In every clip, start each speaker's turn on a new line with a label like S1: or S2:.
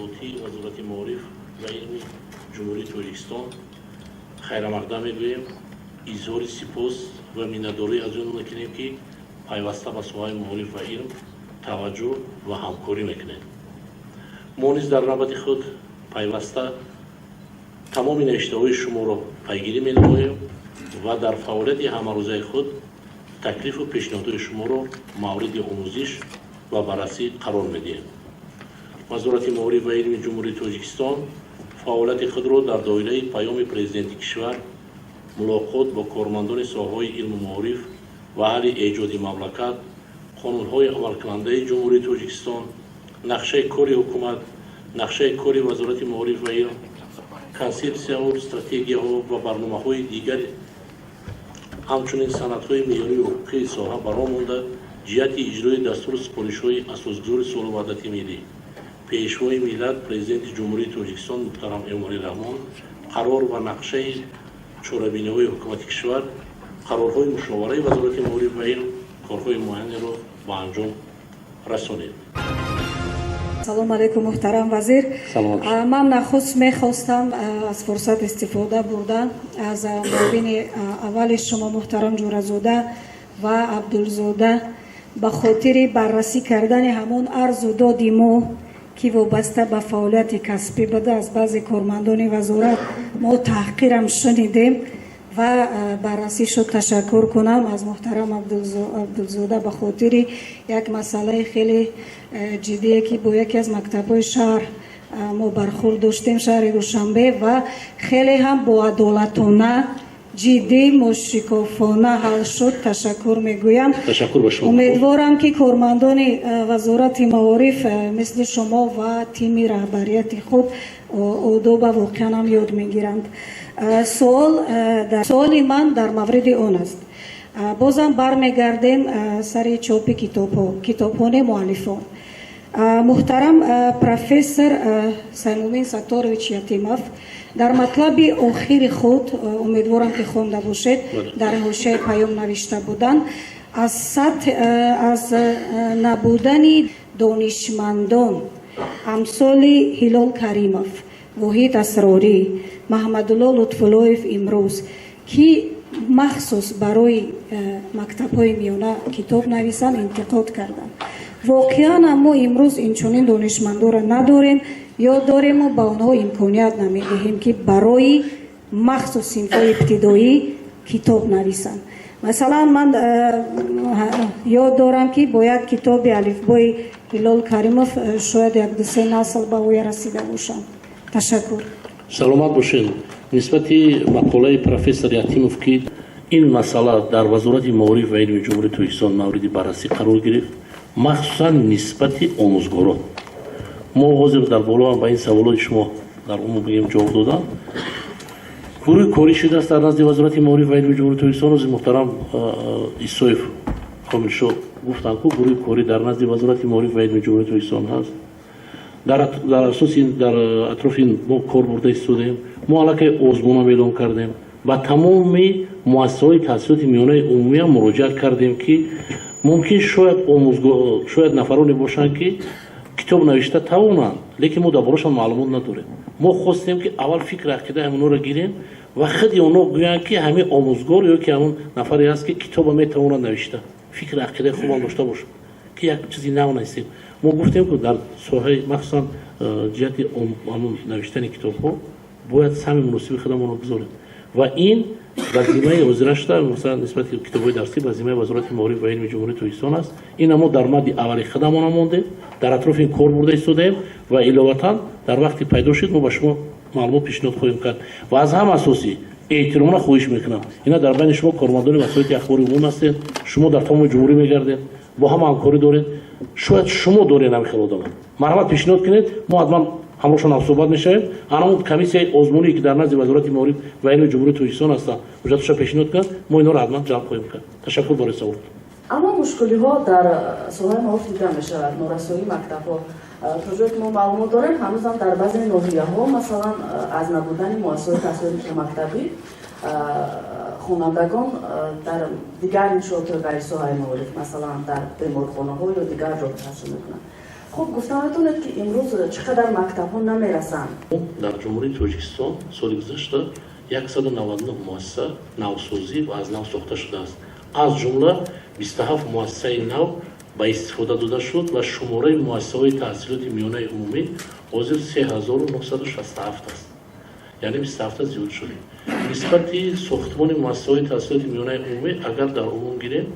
S1: матбуоти вазорати маориф ва илми ҷумҳурии Тоҷикистон хайрамақдам мегӯем, изҳори сипос ва миннатдорӣ аз ӯ мекунем, ки пайваста ба соҳаи маориф ва илм таваҷҷӯҳ ва ҳамкорӣ мекунем. мо низ дар навбати худ пайваста тамоми навиштаҳои шуморо пайгирӣ менамоем ва дар фаъолияти ҳамарӯзаи худ таклифу пешниҳодҳои шуморо мавриди омӯзиш ва баррасӣ қарор медиҳем. вазорати маориф ва илми ҷумҳурии Тоҷикистон фаъолияти худро дар доираи паёми президенти кишвар, мулоқот бо кормандони соҳаҳои илму маориф ва аҳли эҷоди мамлакат, қонунҳои амалкунандаи ҷумҳурии Тоҷикистон, нақшаи кори ҳукумат, нақшаи кори вазорати маориф ва илм, консепсияҳо, стратегияҳо ва барномаҳои дигар, ҳамчунин санадҳои меъёрии ҳуқуқии соҳа баром монда ҷиҳати иҷрои дастури супоришҳои асосгузори соловаҳдати миллӣ. пешвои миллат президенти ҷумҳурии Тоҷикистон муҳтарам Эмомалӣ Раҳмон қарор ва нақшаи чорабиниҳои ҳукумати кишвар, қарорҳои мушовараи вазорати маориф ва илм корҳои муайянеро ба анҷом расонед.
S2: салом алейкум муҳтарам вазир. Ман нахуст мехостам аз фурсат истифода бурда аз муовини аввали шумо муҳтарам Ҷуразода ва Абдулзода ба хотири баррасӣ кардани ҳамон арзу доди мо ки вобаста ба фаъолияти касбӣ буда аз баъзе кормандони вазорат мо таҳқирам шунидем ва баррасӣ шуд. Ташаккур кунам аз муҳтарам Абдулзода ба хотири як масъалаи хеле ҷиддие ки бо яке аз мактабҳои шаҳр мо бархӯрд доштем, шаҳри Душанбе, ва хеле ҳам боадолатона, ҷиддӣ, мушрикофона ҳал шуд. Ташаккур мегӯям. Умедворам ки кормандони вазорати маориф мисли шумо ва тими раҳбарияти худ одоба воқеан ҳам ёд мегиранд. суоли ман дар мавриди он аст. бозам бармегардем сари чопи китобхони муаллифон. муҳтарам профессор Саймумин Сатторович Ятимов дар матлаби охири худ, умедворам ки хонда бошед, дар ҳошияи паём навишта буданд, аз набудани донишмандон амсоли Ҳилол Каримов, Воҳид Асрорӣ, Маҳмадулло Лутфуллоев имрӯз, ки махсус барои мактабҳои миёна китоб нависанд, интиқод карданд. воқеан мо имрӯз инчунин донишмандонро надорем ё дорему ба онҳо имконият намедиҳем ки барои махсус синфҳои ибтидоӣ китоб нависанд. масалан ман ёд дорам ки бо як китоби алифбои Ҳилол Каримов шояд як дусе насл ба воя расида бошам. Ташаккур.
S1: саломат бошед. нисбати мақолаи профессор Ятимов ки ин масъала дар вазорати маориф ва илми ҷумҳурии Тоҷикистон мавриди баррасӣ қарор гирифт, махсусан нисбати омӯзгорон. мо ҳозир дар боло ба ин саволоти шумо дар умум бигем ҷавоб додам. гурӯҳи корӣ шудааст дар назди вазорати маориф ва илми ҷумҳурии Тоҷикистон. рози муҳтарам Исоев Комилшо гуфтанд ку гурӯҳи корӣ дар назди вазорати маориф ва илми ҷумҳурии Тоҷикистон ҳаст. дар асоси дар атрофи мо кор бурда истодем. мо аллакай озмуна эълон кардем, ба тамоми муассисаҳои таҳсилоти миёнаи умумӣ муроҷиат кардем ки мумкин шояд нафароне бошанд ки китоб навишта тавонанд, лекин мо дар борашон маълумот надорем. мо хостем ки аввал фикри ақидаи ҳамонҳоро гирем ва худи онҳо гӯянд ки ҳамин омӯзгор ё ки ҳамон нафаре ҳаст ки китоба метавонад навишта, фикри ақидаи хубам дошта бошад, ки як чизи нав нависем. мо гуфтем ки дар соҳаи махсусан ҷиҳати навиштани китобҳо бояд сами муносиби худамонро гузорем ва ин ба зиммаи ҳозира шуда, масалан нисбати китобҳои дарсӣ ба зиммаи вазорати маориф ва илми ҷумҳурии Тоҷикистон аст. ин мо дар мадди аввали худамон мондем, дар атрофи ин кор бурда истодаем ва иловатан дар вақти пайдо шуд мо ба шумо маълумот пешниҳод хоҳем кард. ва аз ҳама асосӣ эҳтиромона хоҳиш мекунам, ина дар байни шумо кормандони васоити ахбори умум ҳастед, шумо дар тамоми ҷумҳурӣ мегардед, бо ҳама ҳамкорӣ доред. шояд шумо доред ҳамин хел одамон, марҳамат пешниҳод кунед, мо ҳатман ҳамроҳшон ҳамсӯҳбат мешавем. анамон комиссияи озмуние ки дар назди вазорати маориф ва илми ҷумҳурии Тоҷикистон ҳастанд, ҳуҷҷатошро пешниҳод кунад, мо инҳоро ҳатман ҷалб хоҳем кард. ташаккур барои савол.
S3: аммо мушкилиҳо дар соҳаи маориф дида мешавад, норасоии мактабҳо. то ҷое ки мо маълумот дорем, ҳанӯзам дар баъзе ноҳияҳо масалан аз набудани муассисаҳои таҳсилоти мактабӣ хонандагон дар дигар иншоотҳои ғайри соҳаи маориф, масалан дар беморхонаҳо ё дигар ҷо таҳсил мекунанд. خب گفتم بتونید که امروز چقدر مکتب ها نمیرسن.
S1: дар ҷумҳурии Тоҷикистон соли гузашта 199 муассиса навсозӣ ва аз нав сохта шудааст. аз ҷумла 27 муассисаи нав ба истифода дода шуд ва шумораи муассисаҳои таҳсилоти миёнаи умумӣ ҳозир 3967 аст. яъне 27 зиёд шуд. нисбати сохтмони муассисаҳои таҳсилоти миёнаи умумӣ агар дар умум гирем,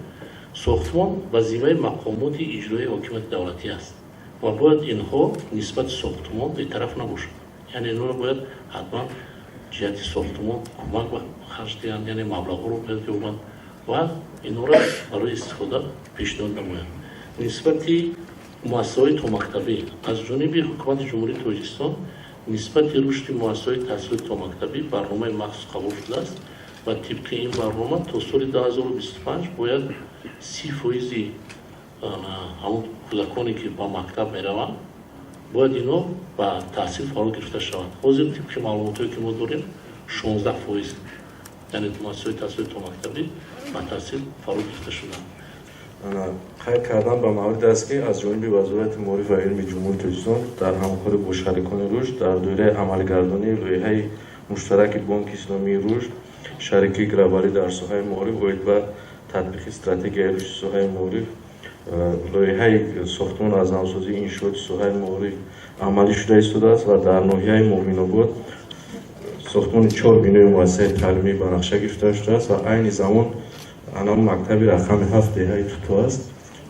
S1: сохтмон вазифаи мақомоти иҷроии ҳокимияти давлатӣ аст ва бояд инҳо нисбати сохтмон бетараф набошад. яъне инҳо бояд ҳатман ҷиҳати сохтмон кӯмак ба харҷ диҳанд, яъне маблағҳоро бояд ёбанд ва инҳоро барои истифода пешниҳод намоянд. нисбати муассисаҳои томактабӣ аз ҷониби ҳукумати ҷумҳурии Тоҷикистон нисбати рушди муассисаҳои таҳсилоти томактабӣ барномаи махсус қабул шудааст ва тибқи ин барнома то соли 2025 бояд 30% ҳамон кӯдаконе ки ба мактаб мераванд бояд ино ба таҳсил фаро гирифта шаванд. ҳозир тибқи маълумотое ки мо дорем 16%, яъне муассисаҳои таҳсилоти томактабӣ ба таҳсил фаро гирифта шуданд.
S4: қайд кардан ба мавриде аст ки аз ҷониби вазорати маориф ва илми ҷумҳурии Тоҷикистон дар ҳамкорӣ бо шарикони рушд дар доираи амалгардонии лоиҳаи муштараки Бонки Исломии рушд, шарикии глобалӣ дар соҳаи маориф оид ба татбиқи стратегияи рушди соҳаи маориф, лоиҳаи сохтмон аз навсозии иншооти соҳаи маориф амалӣ шуда истодааст ва дар ноҳияи Муъминобод сохтмони 4 бинои муассисаи таълимӣ ба нақша гирифта шудааст ва айни замон анам мактаби рақами 7 деҳаи Туту аст.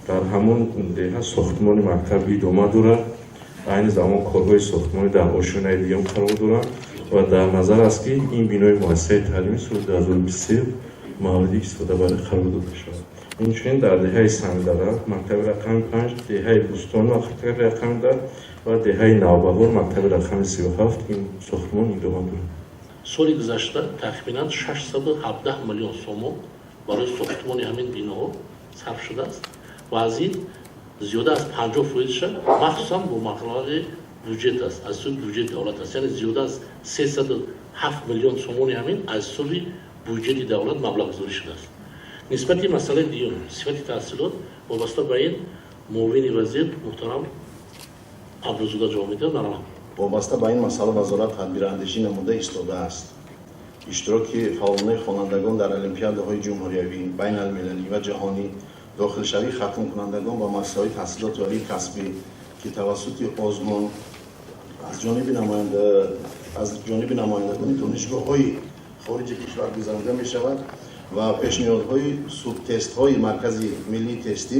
S4: дар ҳамон деҳа сохтмони мактаб идома дорад. айни замон корҳои сохтмонӣ дар ошёнаи дигам қарор доранд ва дар назар аст ки ин бинои муассисаи таълимӣ соли 2023 мавриди истифода барои қарор дода шавад. инчунин дар деҳаи Сангдара мактаби рақами 5, деҳаи Бустон мактаби рақами 10 ва деҳаи Навбаҳор мактаби рақами 37 ин сохтмон идома дорад.
S1: соли гузашта тахминан 617 миллион сомон барои сохтмони ҳамин биноҳо сарф шудааст ва аз ин зиёда аз 50%ша махсусан бо маблағи бюджет аст, аз сӯи бюджети давлат аст. яъне зиёда аз 307 миллион сомони ҳамин аз сӯи бюджети давлат маблағгузорӣ шудааст. нисбати масъалаи дигар сифати таҳсилот вобаста ба ин муовини вазир муҳтарам Абдузода ҷавоб медиҳад. нараванд.
S5: вобаста ба ин масъала вазорат тадбирандешӣ намуда истодааст. иштироки фаъолони хонандагон дар олимпиадаҳои ҷумҳуриявӣ, байналмилалӣ ва ҷаҳонӣ, дохилшавии хатмкунандагон ба муассисаҳои таҳсилоти олии касбӣ ки тавассути озмон аз ҷониби намояндагони донишгоҳҳои хориҷи кишвар гузаронида мешавад ва пешниҳодҳои субтестҳои маркази миллии тестӣ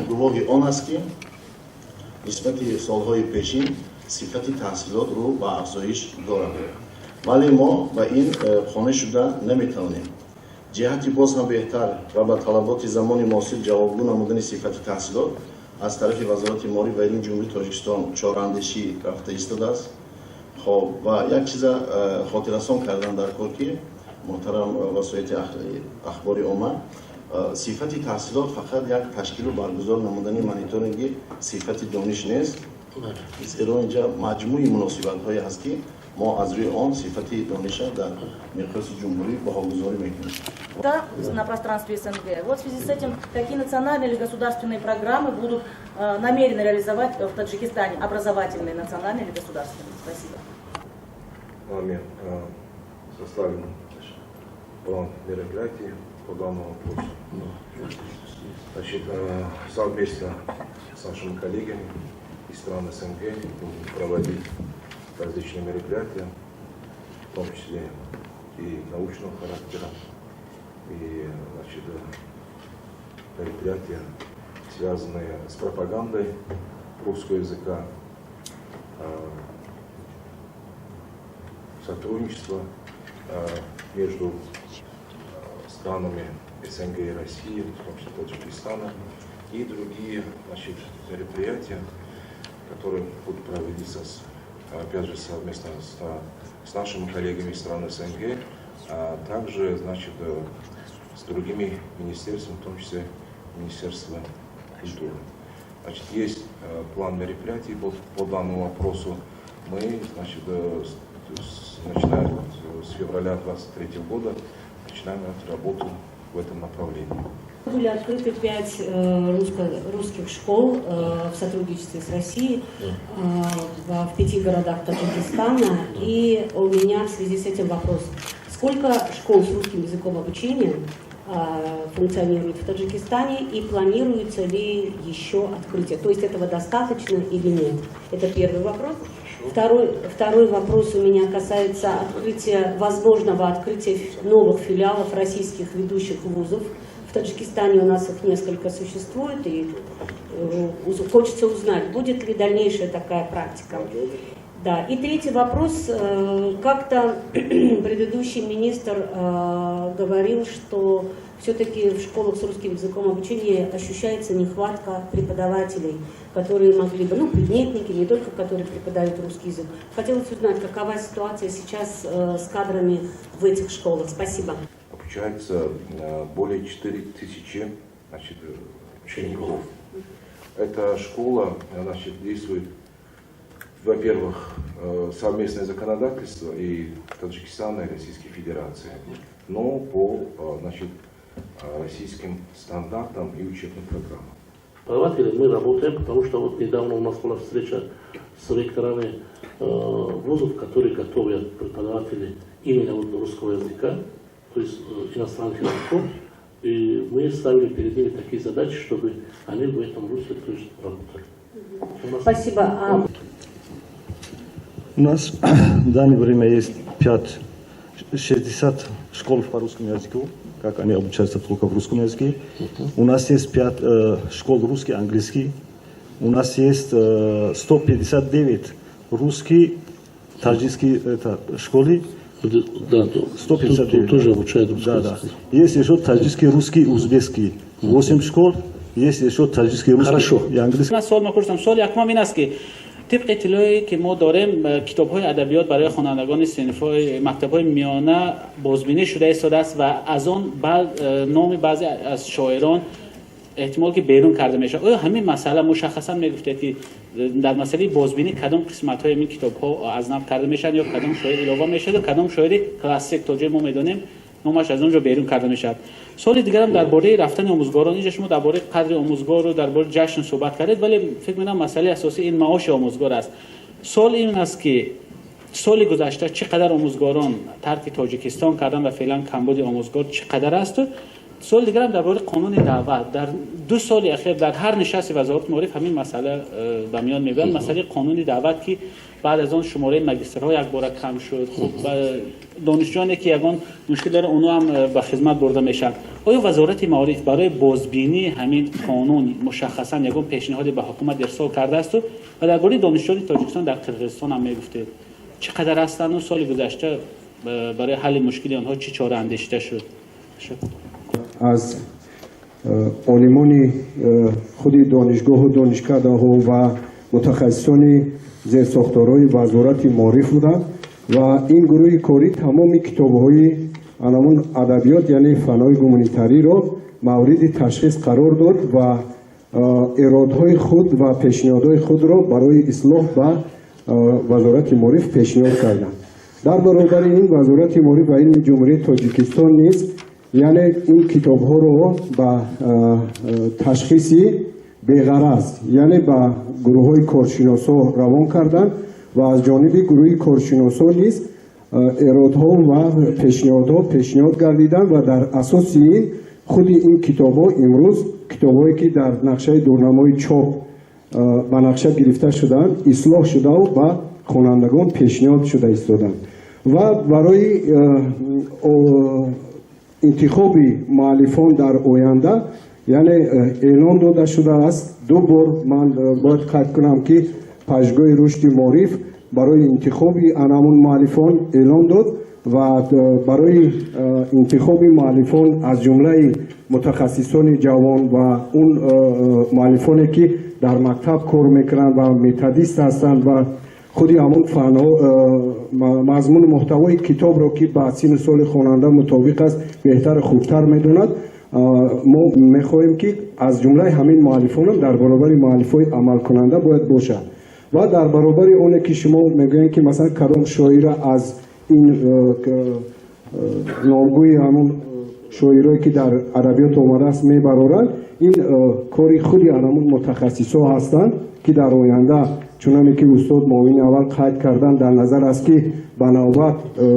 S5: гувоҳи он аст ки нисбати солҳои пешин сифати таҳсилот рӯ ба афзоиш дорад. вале мо ба ин қонеъ шуда наметавонем. ҷиҳати боз ҳам беҳтар ва ба талаботи замони муосир ҷавобгӯ намудани сифати таҳсилот аз тарафи вазорати маориф ва илми ҷумҳурии Тоҷикистон чораандешӣ рафта истодааст. хоб ва як чиза хотиррасон кардан дар кор ки муҳтарам васоити ахбори омма, сифати таҳсилот фақат як ташкилу баргузор намудани мониторинги сифати дониш нест, зеро инҷа маҷмӯи муносибатҳое ҳаст ки мо аз рӯи он сифати дониша дар миқёси ҷумҳурӣ баҳогузорӣ мекунем.
S6: Да, на пространстве СНГ. Вот в связи с этим, какие национальные или государственные программы будут намерены реализовать в Таджикистане, образовательные, национальные или государственные? Спасибо.
S4: Нами составлен план мероприятий по данному вопросу. Значит, совместно с нашими коллегами из стран СНГ будем проводить различные мероприятия, в том числе и научного характера, и значит, мероприятия, связанные с пропагандой русского языка, сотрудничество между странами СНГ и России, в том числе Таджикистана, и другие, значит, мероприятия, которые будут проводиться опять же совместно с нашими коллегами из стран СНГ, а также, значит, с другими министерствами, в том числе Министерство культуры. Значит, есть план мероприятий по данному вопросу. Мы, значит, начиная с февраля 2023 года начинаем работу в этом направлении.
S7: Были открыты 5 русских школ в сотрудничестве с Россией в 5 городах Таджикистана. И у меня в связи с этим вопрос. Сколько школ с русским языком обучения функционирует в Таджикистане и планируется ли еще открытие? То есть этого достаточно или нет? Это первый вопрос. Второй вопрос у меня касается возможного открытия новых филиалов российских ведущих вузов. В Таджикистане у нас их несколько существует, и хочется узнать, будет ли дальнейшая такая практика. Да. И третий вопрос. Как-то предыдущий министр говорил, что все-таки в школах с русским языком обучения ощущается нехватка преподавателей, которые могли бы, предметники, не только которые преподают русский язык. Хотелось узнать, какова ситуация сейчас с кадрами в этих школах. Спасибо.
S8: Обучается более 4000 учеников. Эта школа действует, во-первых, совместное законодательство и Таджикистана и Российской Федерации, но по российским стандартам и учебным программам.
S1: Преподаватели мы работаем, потому что вот недавно у нас была встреча с ректорами вузов, которые готовят преподавателей именно русского языка, то есть иностранных языков, и мы ставили перед ними такие задачи, чтобы они в этом русле тоже работали.
S7: Спасибо.
S9: У нас в данное время есть 60 школ по русскому языку, как они обучаются только в русском языке. У нас есть 5 школ русский, английский. У нас есть 159 русские, таджикские школы.
S1: Да,
S9: 159.
S1: Тоже обучают русский.
S9: Да. Есть еще таджикский, русский, узбекский. 8 школ. Есть еще таджикский, русский и английский.
S10: طبق اطلاعی که ما داریم کتاب‌های ادبیات برای خوانندگان صنف‌های مکتب‌های میانه بازبینی شده ایستاده است و از آن نام بعضی از شاعران احتمال که بیرون کرده میشه. آیا همین مسئله مشخصا میگفته که در مسئله بازبینی کدام قسمت‌های این کتاب‌ها از نو کرده میشن یا کدام شاعر اضافه میشه و کدام شاعر کلاسیک تا جای ما میدونیم نامش از اونجا بیرون کرده میشه. سوال دیگر هم درباره رفتن آموزگاران، اینجا شما درباره قدر آموزگار و درباره جشن صحبت کردید، ولی فکر می‌کنم مسئله اساسی این معاش آموزگار است. سوال این است که سال گذشته چقدر آموزگاران ترک تاجیکستان کردن و فعلا کمبود آموزگار چقدر است؟ سوال دیگر هم درباره قانون دعوت. در 2 سال اخیر در هر نشست وزارت معارف همین مسئله به میان میاد، مسئله قانون دعوت که بعد از آن شماره ماجسترها یک بار کم شد. و دانشجویانی که یگان مشکل داره اونها هم به خدمت برده میشن. آیا وزارت معارف برای بازبینی همین قانون مشخصا یگان پیشنهادی به حکومت ارسال کرده است و درباره دانشجویان تاجیکستان در قرقیزستان هم میگفته چقدر هستند و سال گذشته برای حل مشکل آنها چه چاره اندیشیده شد؟
S11: از عالمان خود دانشگاه و دانشکده ها و متخصصان زیر ساختارهای وزارت معارف بودند و این گروه کاری تمام کتاب‌های علوم ادبیات یعنی فن‌های گومانیتری را مورد تشخیص قرار داد و ارادهای خود و پیشنهادهای خود را برای اصلاح به وزارت معارف پیشنهاد کردند. در برابر این وزارت معارف و علم جمهوری تاجیکستان نیز یعنی این کتاب‌ها را به تشخیصی بی‌غرض یعنی به گروه‌های کارشناسا روان کردند و از جانب گروه کارشناسا نیز ارادها و پیشنهاد گردیدند و در اساس این خود این کتاب‌ها امروز کتاب‌هایی که در نقشه دورنمای چاپ به نقشه گرفته شدند اصلاح شده و به خوانندگان پیشنهاد شده ایستادند و برای انتخاب مؤلفان در آینده یعنی اعلان داده شده است 2 بار من باید قید کنم که پژوهش رشد معارف برای انتخاب همون مؤلفان اعلان داد و برای انتخاب مؤلفان از جمله متخصصان جوان و اون مؤلفانی که در مکتب کار میکنند و متدیست هستند و خودی همون مضمون محتوای کتاب را که به سن سال خواننده مطابق است بهتر خوبتر میدوند ما میخواهیم که از جمله همین مؤلفان هم در برابر مؤلفای عمل کننده باید باشد و در برابر اونه که شما میگویید که مثلا کدام شاعر از این نامگوی همون شاعرایی که در ادبیات آمده است میبرارند. این کاری خودی همون متخصصا هستند که در آینده چنانه که استاد معاون اول قید کردن در نظر است که بنابرای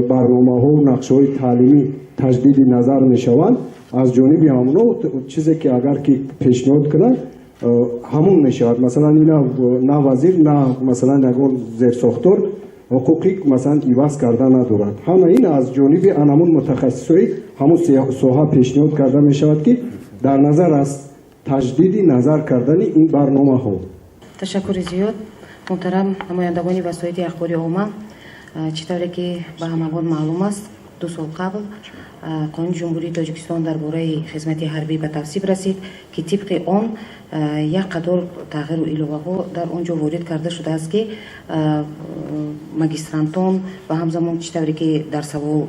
S11: برنامه ها و نقشه های تعلیمی تجدید نظر می شوند از جانب همونا چیزی که اگر که پیشنهاد کنند همون می شود. مثلا اینا نه وزیر نه مثلا نگون زیر ساختار حقوقی مثلا ایواز کرده ندارد. همه این از جانب همون متخصصای همون ساحه پیشنهاد کرده می شود که در نظر است تجدید نظر کردن این برنامه ها.
S12: تشکر زیاد. محترم نمایندگان وسایل اخباری عامه، چطوری که به همگان معلوم است 2 سال قبل قانون جمهوری تاجیکستان درباره خدمت حربی به تصویب رسید که طبق آن یک قدر تغییر و ایلوها در آنجا وارد کرده شده است که ماگیسترانتان و همزمان چطوری که در سوال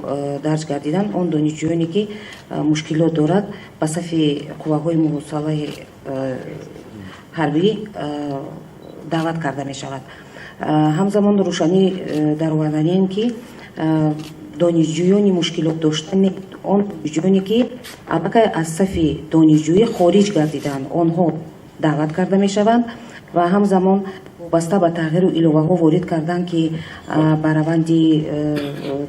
S12: درج گردیدن آن دانشجویانی که مشکلات دارد به صف قواهای مسلح حربی دعوت کرده می شود. همزمان روشنی در آوردن که دانشجویان مشکلات داشتن آن دانشجویانی که البته از صف دانشجویی خارج گردیدن آنها دعوت کرده می شوند و همزمان وابسته به تغییر و ایلوه ها وارد کردن که برآورد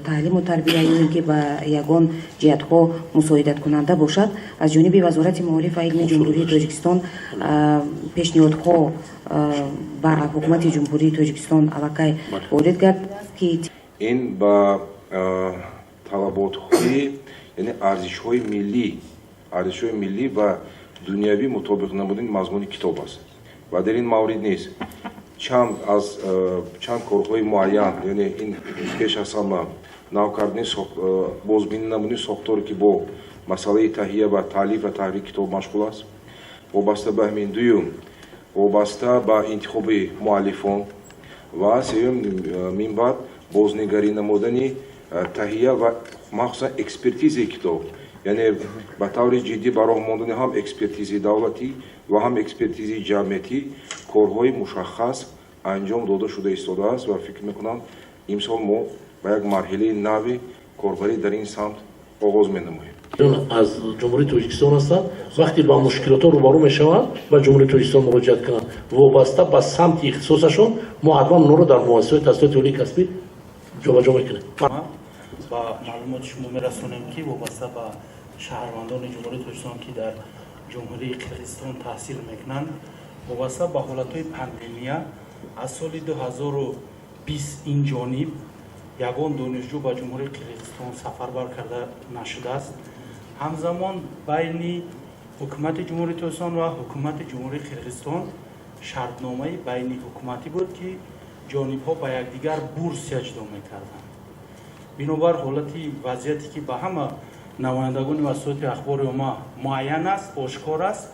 S12: تعلیم و تربیه یا که به یگان جهت ها مساعدت کننده باشد از جانب وزارت معارف و علم جمهوری تاجیکستان پیشنهادها به حکومت جمهوری تاجیکستان البته وارد گردیده که
S8: این با طلبات‌های یعنی ارزش‌های ملی و دنیوی مطابق نمودن مضمون کتاب است و در این مورد نیست چند کارهای معین یعنی این پیش از همه نوکردن بازبینی نمودن ساختاری که با مسئله تهیه و تالیف و تحریک کتاب مشغول است وابسته به همین دوم وابسته به انتخاب مؤلفان و سوم من بعد بازنگری نمودن تهیه و مخصوصا اکسپرتیز کتاب یعنی به طور جدی برای ماندن هم اکسپرتیز دولتی و هم اکسپرتیز جمعیتی کارهای مشخص انجام داده شده ایستاده است و فکر میکنم امسال ما به یک مرحله نوی کاربری در این سمت آغاز می‌نماییم.
S1: از جمهوری تاجیکستان هستند وقتی با مشکلات روبرو میشوند با جمهوری تاجیکستان مراجعت کنند وابسته به سمت اختصاصشون ما حتما اونها رو در مؤسسات تحصیلات عالی کسبی جابجا میکنیم.
S13: با معلومات شما میرسونیم که وابسته به شهروندان جمهوری تاجیکستان که در جمهوری قرقیزستان تحصیل میکنند وابسته به حالتهای پاندمیا از سال 2020 این جانب یگان دانشجو به جمهوری قرقیزستان سفربر کرده نشده است. همزمان بین حکومت جمهوری تاجیکستان و حکومت جمهوری قرقیزستان شرطنامه بین حکومتی بود که جانب‌ها به یکدیگر بورس اجرا می‌کردند. بنابر حالتی وضعیتی که به همه نمایندگان وسایل اخبار عامه معین است آشکار است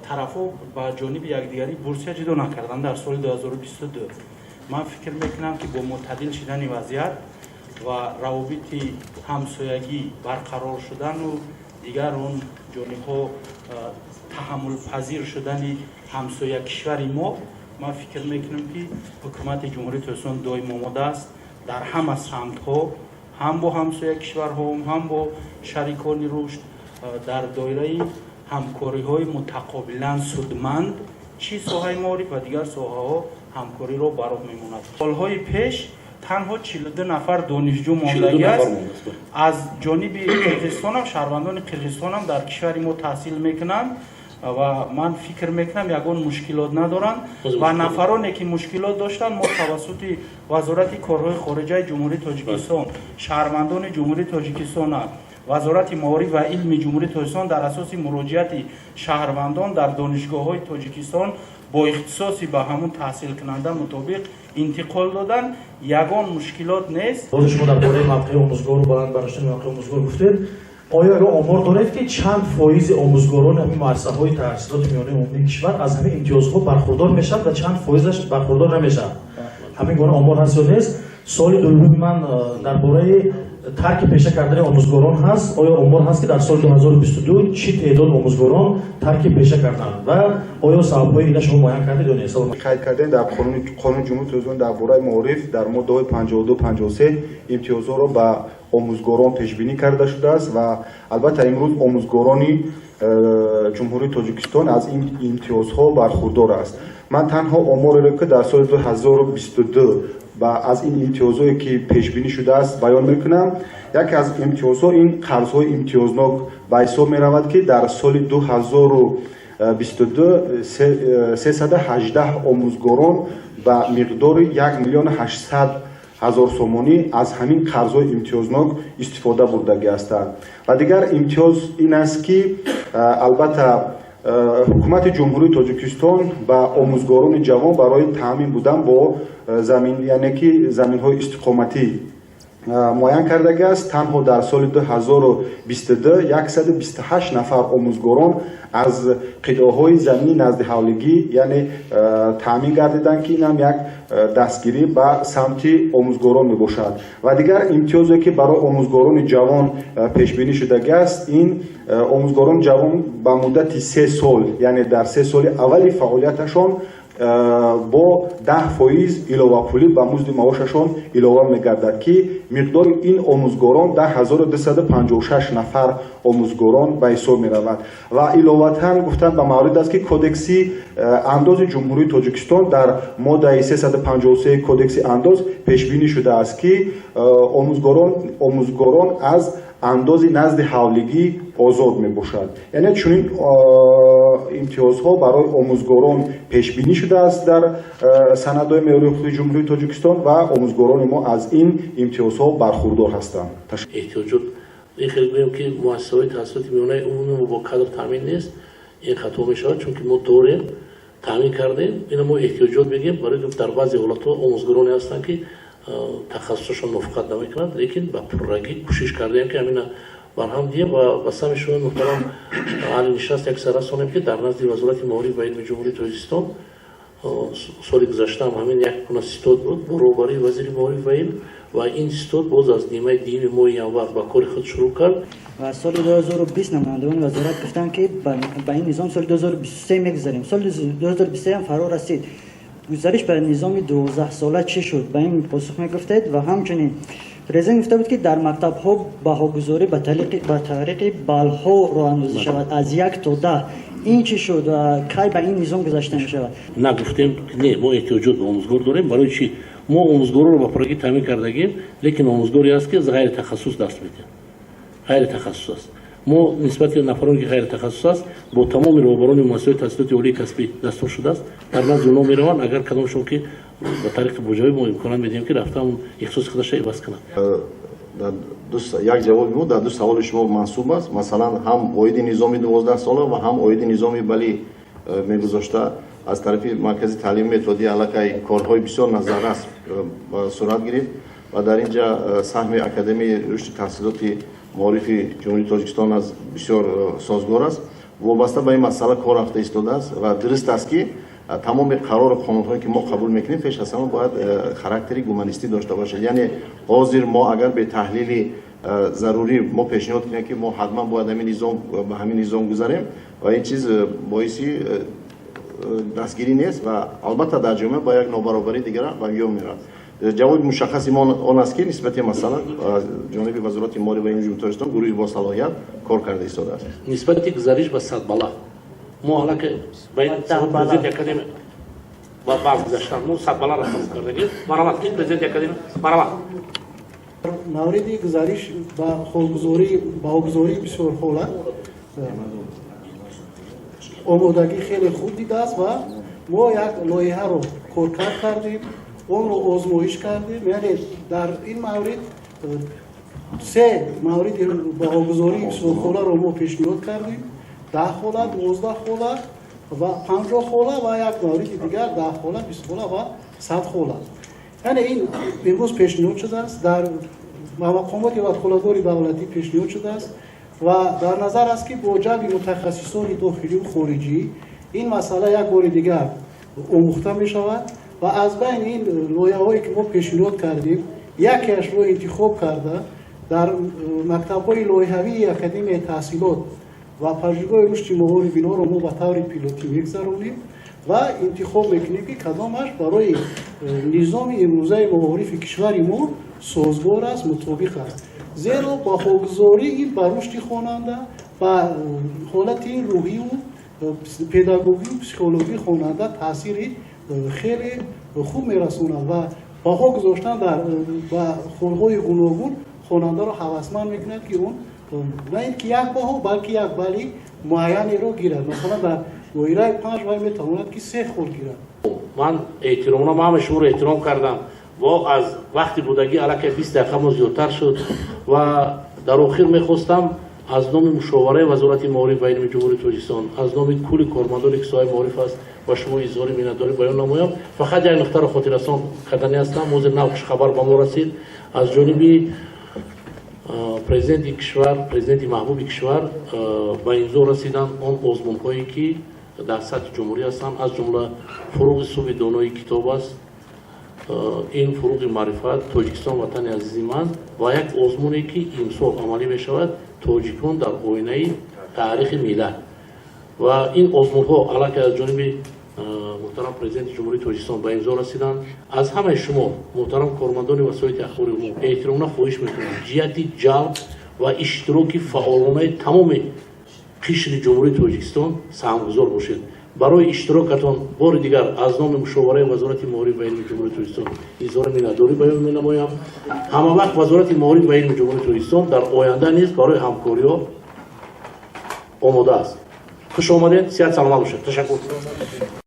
S13: طرف‌ها به جانب یکدیگری بورس اجرا نکردند در سال 2022. من فکر میکنم که با معتدل شدن وضعیت و روابط همسایگی برقرار شدن و دیگر اون جانب‌ها تحمل پذیر شدن همسایه کشور ما من فکر میکنم که حکومت جمهوری تاجیکستان دائم آماده است در همه سمت‌ها هم با همسایه کشورها هم با شریکان رشد در دایره همکاری‌های متقابلا سودمند چی ساحه معارف و دیگر ساحه‌ها همکاری را برای میموند. سالهای پیش تنها 42 نفر دانشجو ماندگی است از جانب قرقیزستان هم شهروندان قرقیزستان هم در کشور ما تحصیل میکنند و من فکر میکنم یگان مشکلات ندارند و نفرانی که مشکلات داشتند ما توسط وزارت کارهای خارجه جمهوری تاجیکستان شهروندان جمهوری تاجیکستان وزارت معارف و علم جمهوری تاجیکستان در اساس مراجعت شهروندان در دانشگاه‌های تاجیکستان با اختصاصی به همون تحصیل کننده مطابق انتقال دادن یگان مشکلات نیست.
S14: باز شما درباره موقع آموزگار و بلند برداشتن موقع آموزگار گفتید آیا اگر آمار دارید که چند فایز آموزگاران همین مؤسسه‌های تحصیلات میانه عمومی کشور از همین امتیازها برخوردار میشن و چند فایزش برخوردار نمیشن؟ همین گونه آمار هست یا نیست؟ соли дуввуми ман дар бораи тарки пеша кардани омӯзгорон ҳаст. Оё омор ҳаст ки дар соли 2022 чӣ теъдод омӯзгорон тарки пеша карданд ва оё сабабҳои ина шумо муайян кардед ё не?
S15: қайд кардем дар қонуни ҷумҳурии Tojikiston дар бораи маориф дар моддаҳои 52-53 имтиёзҳоро ба омӯзгорон пешбинӣ карда шудааст ва албатта имрӯз омӯзгорони ҷумҳурии Тоҷикистон аз ин имтиёзҳо бархурдор аст. Ман танҳо омореро ки дар соли 2022 ба аз ин имтиёзҳое ки пешбинӣ шудааст баён мекунам. яке аз имтиёзҳо ин қарзҳои имтиёзнок ба ҳисоб меравад ки дар соли 2022 318 омӯзгорон ба миқдори 1,800,000 сомонӣ аз ҳамин қарзҳои имтиёзнок истифода бурдагӣ ҳастанд. ва дигар имтиёз ин аст ки албатта ҳукумати ҷумҳурии Тоҷикистон ба омӯзгорони ҷавон барои таъмин будан бо замин, яъне ки заминҳои истиқоматӣ муайян кардагааст. Танҳо дар соли 2022 128 нафар омӯзгорон аз қитъаҳои замини назди ҳавлигӣ яъне таъмин гардиданд ки инам як дастгирӣ ба самти омӯзгорон мебошад. ва дигар имтиёзе ки барои омӯзгорони ҷавон пешбинӣ шудагааст, ин омӯзгорони ҷавон ба муддати 3 сол, яъне дар 3 соли аввали фаъолияташон бо 10% иловапулӣ ба музди маошашон илова мегардад ки миқдори ин омӯзгорон 10256 нафар омӯзгорон ба ҳисоб меравад. ва иловатан гуфтан ба маврид аст ки кодекси андози ҷумҳурии Тоҷикистон дар моддаи 353 кодекси андоз пешбинӣ шудааст ки омӯзгорон аз андози назди ҳавлигӣ озод мебошад. яъне чунин имтиёзҳо барои омӯзгорон пешбинӣ шудааст дар санадҳои меъёрии ҳуқуқи ҷумҳурии Тоҷикистон ва омӯзгорони мо аз ин имтиёзҳо бархурдор ҳастанд.
S1: эҳтиёҷот хеле гӯем ки муассисаҳои таҳсилоти миёнаи умумӣ бо кадр таъмин нест. ин хато мешавад, чунки мо дорем, таъмин кардем. ина мо эҳтиёҷот мегӯем, барои дар баъзе ҳолатҳо омӯзгороне ҳастанд ки тахассусашон мувофиқат намекунад, лекин ба пуррагӣ кӯшиш кардаем ки ҳамина барҳам дием ва ба сами шумо муҳтарам аҳли нишаст як сара сонем ки дар назди вазорати маориф ва илми ҷумҳурии Тоҷикистон соли гузашта ҳамин як куна ситод буд бо роҳбарии вазири маориф ва илм ва ин ситод боз аз нимаи дуюми моҳи январ ба кори худ шурӯъ кард.
S16: ва соли 2020 намояндагони вазорат гуфтанд ки ба ин низом соли 2023 мегузарем. соли 2023 ҳам фаро расид. гузариш ба низоми 12 сола чӣ шуд? Ба ин посух мегуфтед. ва ҳамчунин президент гуфта буд ки дар мактабҳо баҳогузорӣ ба тариқи балҳо роҳандозӣ шавад аз 1 то 10. ин чӣ шуд ва кай ба ин низом гузашта мешавад?
S1: на гуфтем не, мо эҳтиёҷот ба омӯзгор дорем. барои чӣ? мо омӯзгорро ба пуррагӣ таъмин кардагем, лекин омӯзгоре аст ки ғайри тахассус даст медиҳад. ғайри тахассус аст. мо нисбати нафароне ки ғайри тахассус аст бо тамоми роҳбарони муассисаҳои таҳсилоти олии касбӣ дастур шудааст. дар назди онҳо мераванд, агар кадомшон ки ба тариқи боҷавӣ мо имконат медиҳем ки рафта ихтисоси худаша иваз кунад.
S5: як ҷавоби мо дар ду саволи шумо мансуб аст. Масалан, ҳам оиди низоми 12 сола ва ҳам оиди низоми балӣ мегузошта аз тарафи маркази таълими методӣ аллакай корҳои бисёр назаррас сурат гирифт ва дар ин ҷа саҳми академияи рушди таҳсилоти маорифи ҷумҳурии Тоҷикистон аз бисёр созгор аст. вобаста ба ин масъала кор рафта истодааст ва дуруст аст ки тамоми қарору қонунҳое ки мо қабул мекунем пеш аз ҳама бояд характери гуманистӣ дошта бошад. яъне ҳозир мо агар бе таҳлили зарурӣ мо пешниҳод кунем ки мо ҳатман бояд ба ҳамин низом гузарем ва ин чиз боиси дастгирӣ нест ва албатта дар ҷомеа ба як нобаробарии дигара ба ёд меравад. ҷавоби мушаххаси мо он аст ки нисбати масъала ҷониби вазорати маориф ва илми ҷумҳурии Тоҷикистон гурӯҳи бо салоҳият кор карда истодааст.
S1: нисбати гузариш ба садбала мо ҳала ки ба ин президенти академия ба баъд гузашта мо садбала расм кардагим. марҳамат ин президенти академия марҳамат.
S17: мавриди гузариш ба ҳолгузории бисёр ҳола омодагӣ хеле хуб дидааст ва мо як лоиҳаро коркард кардем, онро озмоиш кардем. яъне дар ин маврид 3 мавриди баҳогузории бисёр ҳоларо мо пешниҳод кардем. 10 ҳола, 12 ҳола ва 50 ҳола ва як мавриди дигар 10 ҳола, 20 ҳола ва 100 ҳола. яъне ин имрӯз пешниҳод шудааст, дар мақомоти ваколатдори давлатӣ пешниҳод шудааст ва дар назар аст ки бо ҷамъи мутахассисони дохилию хориҷӣ ин масъала як бори дигар омӯхта мешавад و از بین این لایه‌هایی که ما پیشنهاد کردیم یکیش رو انتخاب کرده در مکتب‌های لایحه‌ای اکادمی تحصیلات و پژوهش‌های رشد معارف اینا رو ما به طور پیلوتی می‌گذرونیم و انتخاب میکنیم که کدامش برای نظام امروزه معارف کشور ما سازگار است، مطابق است. زیرا با خوگذاری این بر رشد خواننده و حالت روحی و پداگوژی و پسیکولوژی خواننده تاثیری خیلی خوب میرسونه و با خود گذاشتن در خلق‌های گوناگون خواننده رو هوسمند میکند که اون نه اینکه یک باهو بلکه یک بلی معینی رو گیرد. مثلا در دایره 5 بای میتواند که 3 خل گیرد.
S1: من احترام همه شما رو احترام کردم و از وقتی بودگی علاقه 20 دقیقه زیادتر شد و در آخر میخواستم از نام مشاوره وزارت معارف و علم جمهوری تاجیکستان از نام کل کارمندانی که صاحب معارف است و شما اظهار مینتداری بیان نمایم. فقط یک نقطه را خاطر رسان کردنی هستم. موضوع نوش خبر به ما رسید از جانب پرزیدنت کشور، پرزیدنت محبوب کشور به امضا رسیدن آن آزمون‌هایی که در سطح جمهوری هستند، از جمله فروغ صبح دانایی کتاب است، این فروغ معرفت تاجیکستان وطن عزیز من و یک آزمونی که امسال عملی می شود تاجیکان در آینه تاریخ ملت و این آزمون‌ها علاقه از جانب محترم پرزیدنت جمهوری تاجیکستان به امضا رسیدن. از همه شما محترم کارمندان وسایل اخباری عمومی احتراماً خواهش می‌کنم جهت جلب و اشتراک فعالانه تمام قشر جمهوری تاجیکستان سهمگزار باشید. برای اشتراکتان بار دیگر از نام مشاوره وزارت معارف و علم جمهوری تاجیکستان اظهار مینتداری بیان می‌نمایم. همه وقت وزارت معارف و علم جمهوری تاجیکستان در آینده نیز برای همکاری‌ها آماده است. خوش آمدید، صحت سلامت باشید. تشکر.